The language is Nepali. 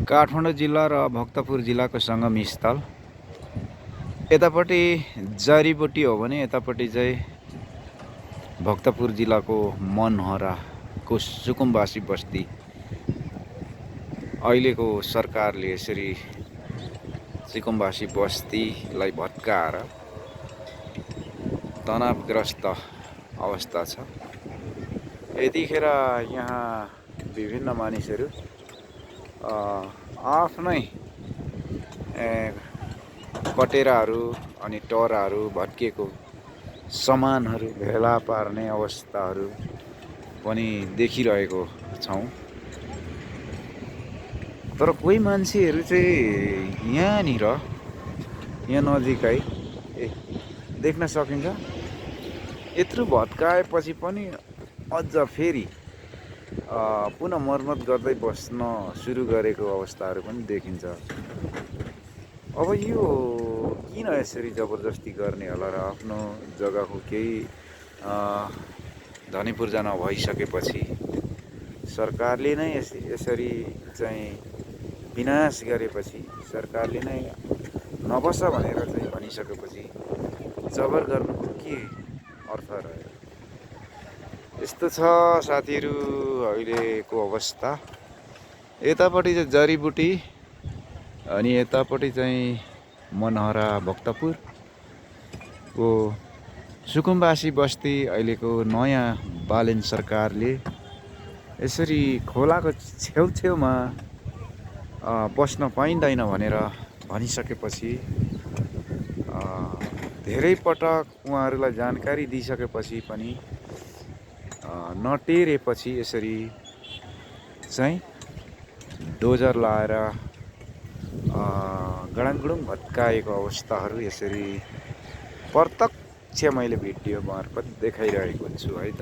काठमाडौँ जिल्ला र भक्तपुर जिल्लाको सङ्गम स्थल। यतापट्टि जडीबुटी हो भने यतापट्टि चाहिँ भक्तपुर जिल्लाको मनहराको सुकुम्बासी बस्ती। अहिलेको सरकारले यसरी सुकुम्बासी बस्तीलाई भत्काएर तनावग्रस्त अवस्था छ। यतिखेर यहाँ विभिन्न मानिसहरू आफ्नै कटेराहरू अनि टराहरू भत्किएको सामानहरू भेला पार्ने अवस्थाहरू पनि देखिरहेको छौँ। तर कोही मान्छेहरू चाहिँ यहाँ नजिकै देख्न सकिन्छ। यत्रो भत्काएपछि पनि अझ फेरि पुनः मर्मत गर्दै बस्न सुरु गरेको अवस्थाहरू पनि देखिन्छ। अब यो किन यसरी जबरजस्ती गर्ने होला र आफ्नो जग्गाको केही धनीपूर्जा नभइसकेपछि सरकारले नै यसरी चाहिँ विनाश गरेपछि, सरकारले नै नबस भनेर चाहिँ भनिसकेपछि जबर गर्नुको के अर्थ रह्यो? यस्तो छ साथीहरू अहिलेको अवस्था। यतापट्टि चाहिँ जडीबुटी अनि यतापट्टि चाहिँ मनहरा भक्तपुरको सुकुम्बासी बस्ती। अहिलेको नयाँ बालेन सरकारले यसरी खोलाको छेउछेउमा बस्न पाइँदैन भनेर भनिसकेपछि, धेरै पटक उहाँहरूलाई जानकारी दिइसकेपछि पनि नटेरेपछि यसरी चाहिँ डोजर लाएर गडाङगुडुङ भत्काएको अवस्थाहरू यसरी प्रत्यक्ष मैले भिडियो मार्फत देखाइरहेको छु है त।